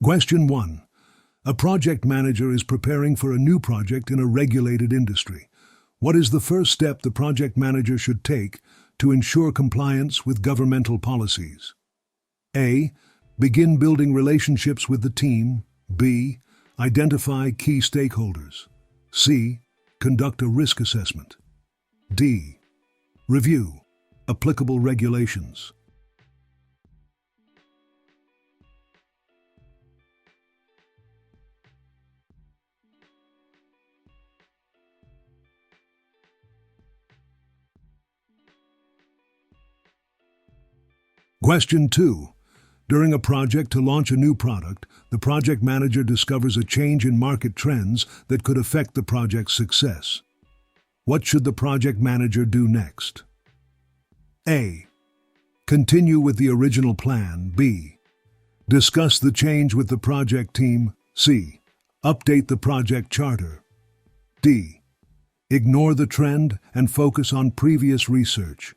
Question 1. A project manager is preparing for a new project in a regulated industry. What is the first step the project manager should take to ensure compliance with governmental policies? A. Begin building relationships with the team. B. Identify key stakeholders. C. Conduct a risk assessment. D. Review applicable regulations. Question 2. During a project to launch a new product, the project manager discovers a change in market trends that could affect the project's success. What should the project manager do next? A. Continue with the original plan. B. Discuss the change with the project team. C. Update the project charter. D. Ignore the trend and focus on previous research.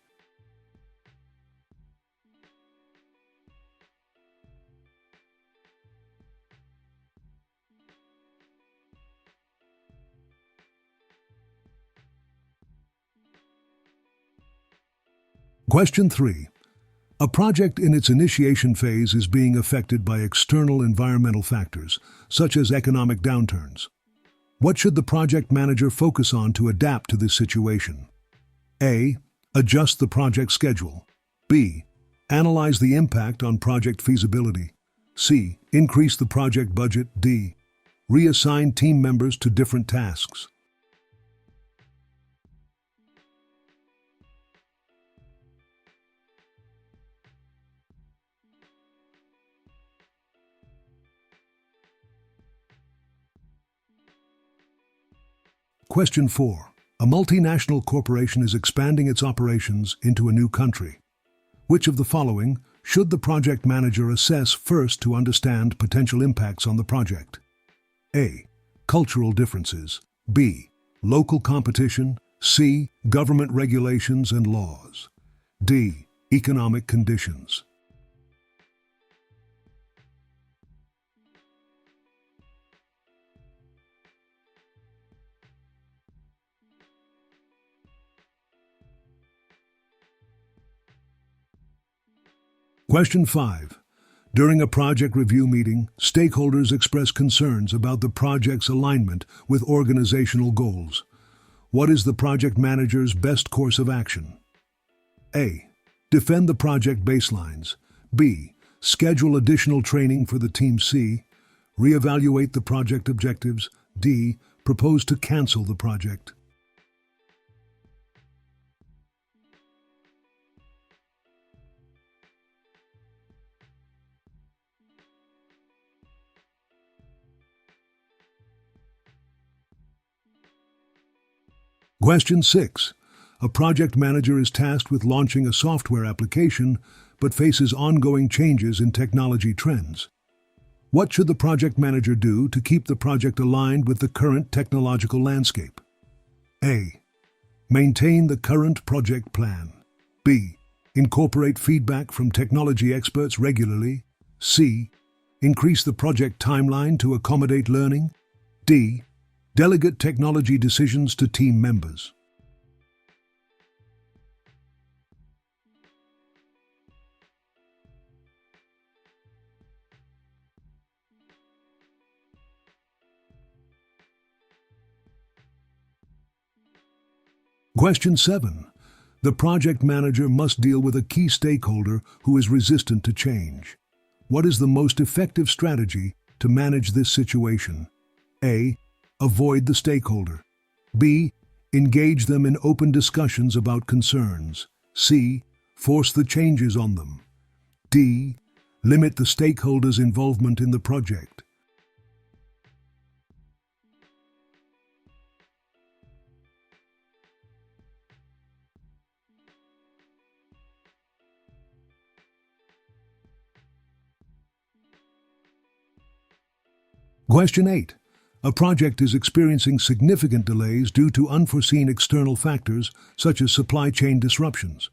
Question 3. A project in its initiation phase is being affected by external environmental factors, such as economic downturns. What should the project manager focus on to adapt to this situation? A. Adjust the project schedule. B. Analyze the impact on project feasibility. C. Increase the project budget. D. Reassign team members to different tasks. Question 4. A multinational corporation is expanding its operations into a new country. Which of the following should the project manager assess first to understand potential impacts on the project? A. Cultural differences. B. Local competition. C. Government regulations and laws. D. Economic conditions. Question 5. During a project review meeting, stakeholders express concerns about the project's alignment with organizational goals. What is the project manager's best course of action? A. Defend the project baselines. B. Schedule additional training for the team. C. Reevaluate the project objectives. D. Propose to cancel the project. Question 6. A project manager is tasked with launching a software application but faces ongoing changes in technology trends. What should the project manager do to keep the project aligned with the current technological landscape? A. Maintain the current project plan. B. Incorporate feedback from technology experts regularly. C. Increase the project timeline to accommodate learning. D. Delegate technology decisions to team members. Question 7. The project manager must deal with a key stakeholder who is resistant to change. What is the most effective strategy to manage this situation? A. Avoid the stakeholder. B. Engage them in open discussions about concerns. C. Force the changes on them. D. Limit the stakeholders' involvement in the project. Question 8. A project is experiencing significant delays due to unforeseen external factors, such as supply chain disruptions.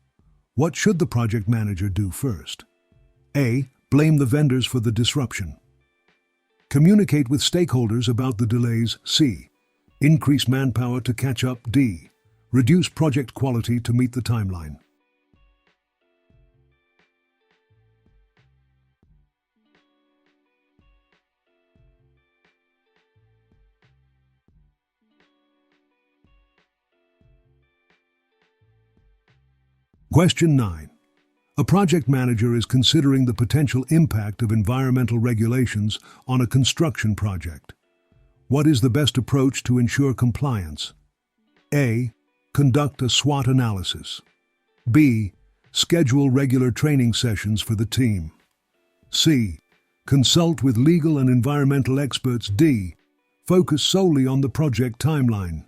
What should the project manager do first? A. Blame the vendors for the disruption. Communicate with stakeholders about the delays. C. Increase manpower to catch up. D. Reduce project quality to meet the timeline. Question 9. A project manager is considering the potential impact of environmental regulations on a construction project. What is the best approach to ensure compliance? A. Conduct a SWOT analysis. B. Schedule regular training sessions for the team. C. Consult with legal and environmental experts. D. Focus solely on the project timeline.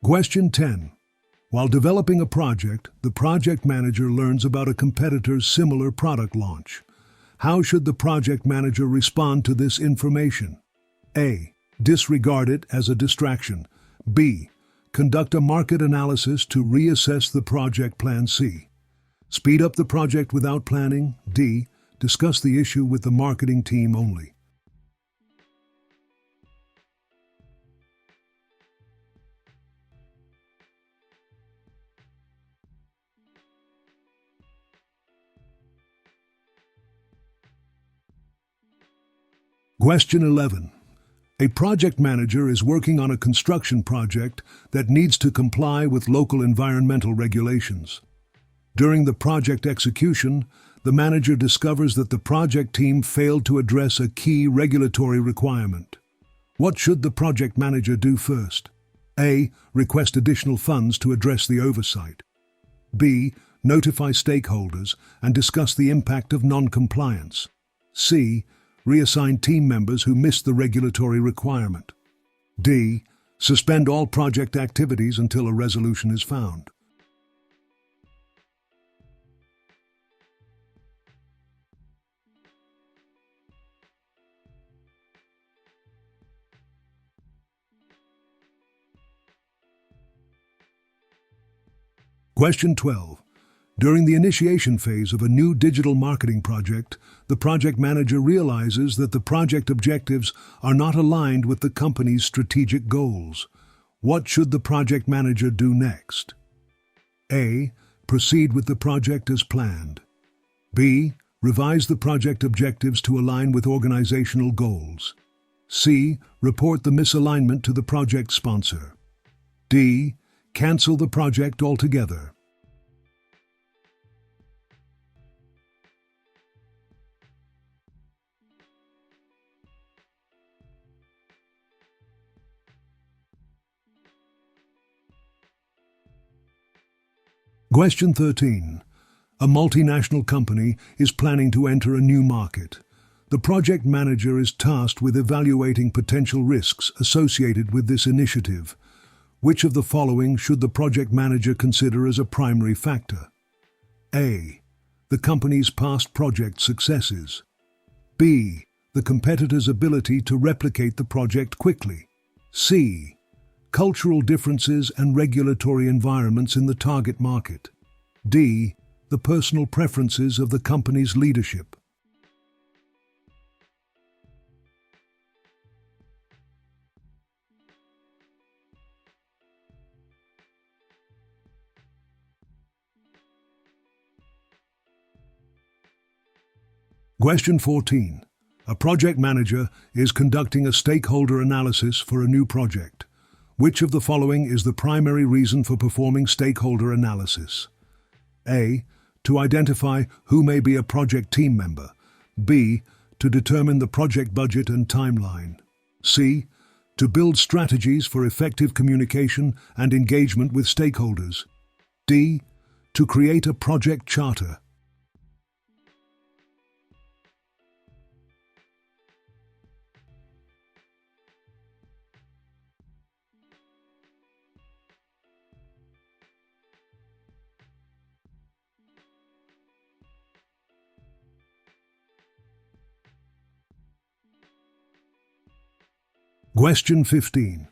Question 10. While developing a project, the project manager learns about a competitor's similar product launch. How should the project manager respond to this information? A. Disregard it as a distraction. B. Conduct a market analysis to reassess the project plan. C. Speed up the project without planning. D. Discuss the issue with the marketing team only. Question 11. A project manager is working on a construction project that needs to comply with local environmental regulations. During the project execution, the manager discovers that the project team failed to address a key regulatory requirement. What should the project manager do first? A. Request additional funds to address the oversight. B. Notify stakeholders and discuss the impact of non-compliance. C. Reassign team members who missed the regulatory requirement. D. Suspend all project activities until a resolution is found. Question 12. During the initiation phase of a new digital marketing project, the project manager realizes that the project objectives are not aligned with the company's strategic goals. What should the project manager do next? A. Proceed with the project as planned. B. Revise the project objectives to align with organizational goals. C. Report the misalignment to the project sponsor. D. Cancel the project altogether. Question 13. A multinational company is planning to enter a new market. The project manager is tasked with evaluating potential risks associated with this initiative. Which of the following should the project manager consider as a primary factor? A. The company's past project successes. B. The competitor's ability to replicate the project quickly. C. Cultural differences and regulatory environments in the target market. D. The personal preferences of the company's leadership. Question 14. A project manager is conducting a stakeholder analysis for a new project. Which of the following is the primary reason for performing stakeholder analysis? A. To identify who may be a project team member. B. To determine the project budget and timeline. C. To build strategies for effective communication and engagement with stakeholders. D. To create a project charter. Question 15.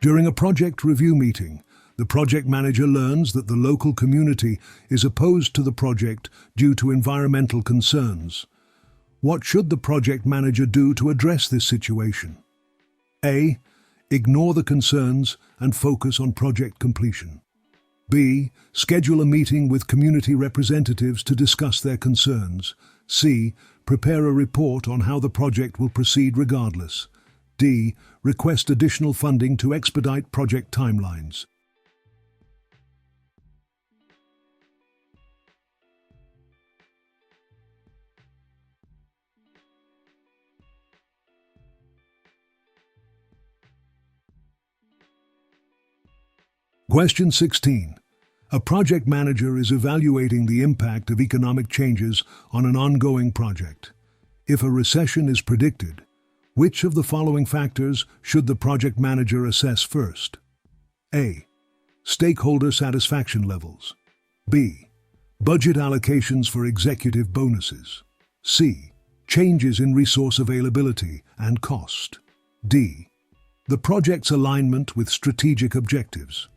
During a project review meeting, the project manager learns that the local community is opposed to the project due to environmental concerns. What should the project manager do to address this situation? A. Ignore the concerns and focus on project completion. B. Schedule a meeting with community representatives to discuss their concerns. C. Prepare a report on how the project will proceed regardless. D. Request additional funding to expedite project timelines. Question 16. A project manager is evaluating the impact of economic changes on an ongoing project. If a recession is predicted, which of the following factors should the project manager assess first? A. Stakeholder satisfaction levels. B. Budget allocations for executive bonuses. C. Changes in resource availability and cost. D. The project's alignment with strategic objectives.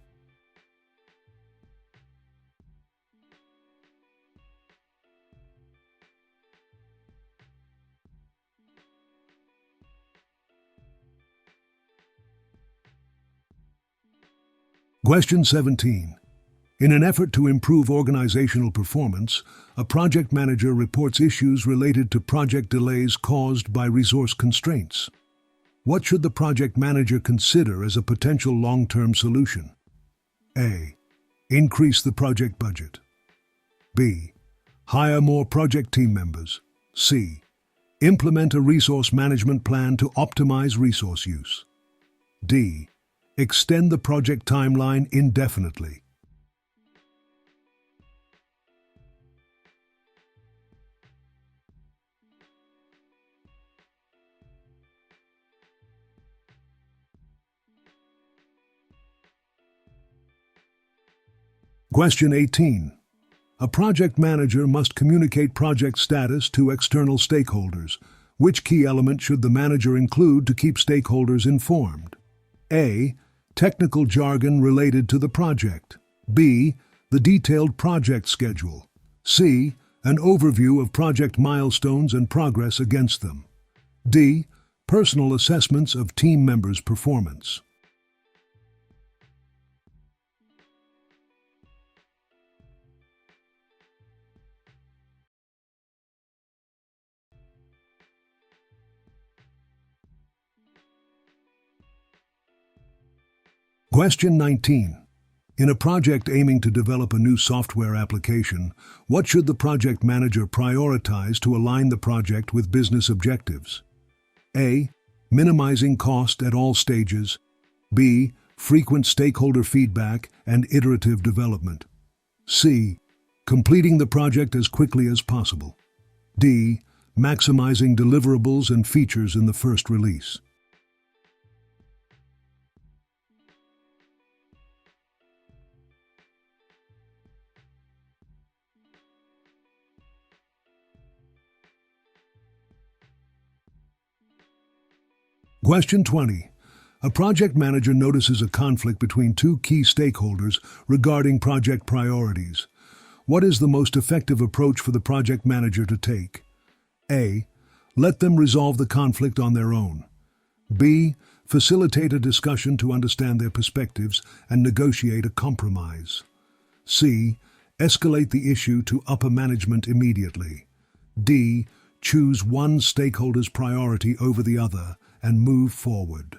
Question 17. In an effort to improve organizational performance, a project manager reports issues related to project delays caused by resource constraints. What should the project manager consider as a potential long-term solution? A. Increase the project budget. B. Hire more project team members. C. Implement a resource management plan to optimize resource use. D. Extend the project timeline indefinitely. Question 18. A project manager must communicate project status to external stakeholders. Which key element should the manager include to keep stakeholders informed? A. Technical jargon related to the project. B. The detailed project schedule. C. An overview of project milestones and progress against them. D. Personal assessments of team members' performance. Question 19. In a project aiming to develop a new software application, what should the project manager prioritize to align the project with business objectives? A. Minimizing cost at all stages. B. Frequent stakeholder feedback and iterative development. C. Completing the project as quickly as possible. D. Maximizing deliverables and features in the first release. Question 20. A project manager notices a conflict between two key stakeholders regarding project priorities. What is the most effective approach for the project manager to take? A. Let them resolve the conflict on their own. B. Facilitate a discussion to understand their perspectives and negotiate a compromise. C. Escalate the issue to upper management immediately. D. Choose one stakeholder's priority over the other and move forward.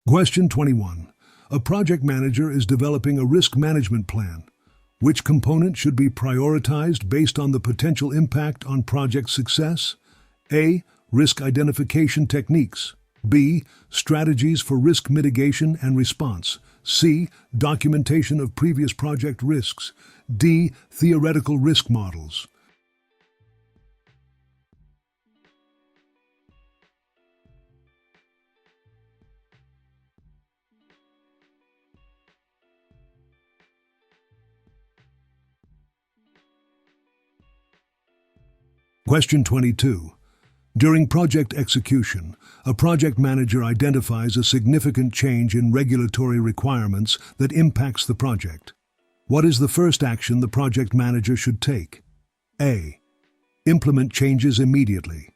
Question 21. A project manager is developing a risk management plan. Which component should be prioritized based on the potential impact on project success? A. Risk identification techniques. B. Strategies for risk mitigation and response. C. Documentation of previous project risks. D. Theoretical risk models. Question 22. During project execution, a project manager identifies a significant change in regulatory requirements that impacts the project. What is the first action the project manager should take? A. Implement changes immediately.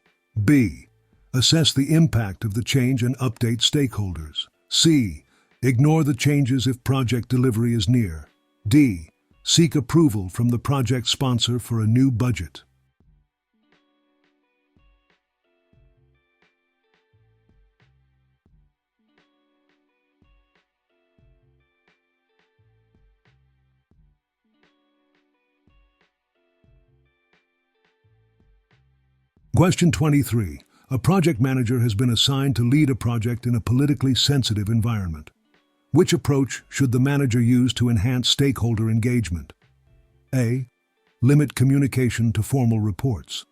B. Assess the impact of the change and update stakeholders. C. Ignore the changes if project delivery is near. D. Seek approval from the project sponsor for a new budget. Question 23. A project manager has been assigned to lead a project in a politically sensitive environment. Which approach should the manager use to enhance stakeholder engagement? A. Limit communication to formal reports.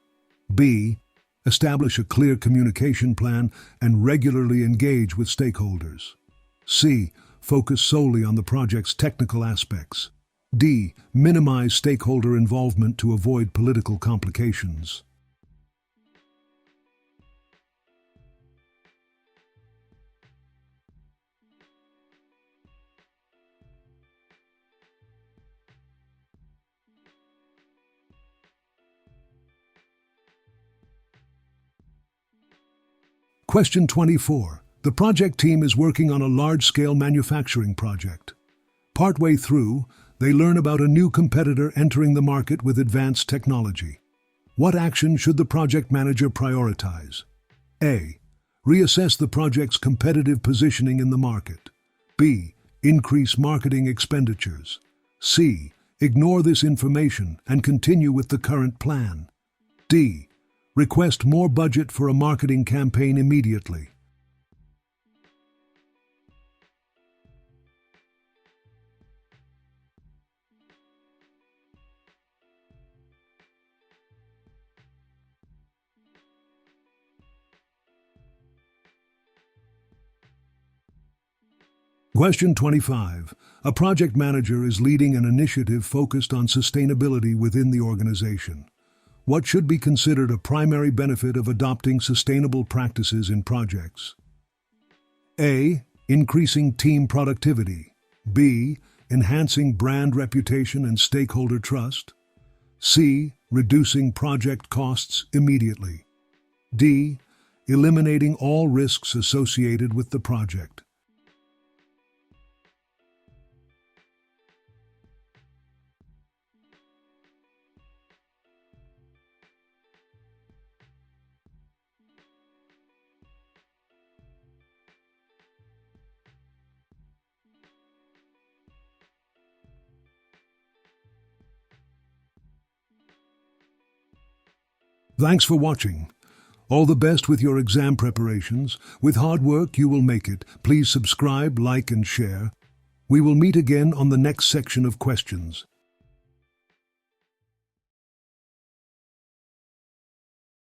B. Establish a clear communication plan and regularly engage with stakeholders. C. Focus solely on the project's technical aspects. D. Minimize stakeholder involvement to avoid political complications. Question 24. The project team is working on a large-scale manufacturing project. Partway through, they learn about a new competitor entering the market with advanced technology. What action should the project manager prioritize? A. Reassess the project's competitive positioning in the market. B. Increase marketing expenditures. C. Ignore this information and continue with the current plan. D. Request more budget for a marketing campaign immediately. Question 25. A project manager is leading an initiative focused on sustainability within the organization. What should be considered a primary benefit of adopting sustainable practices in projects? A. Increasing team productivity. B. Enhancing brand reputation and stakeholder trust. C. Reducing project costs immediately. D. Eliminating all risks associated with the project. Thanks for watching. All the best with your exam preparations. With hard work, you will make it. Please subscribe, like, and share. We will meet again on the next section of questions.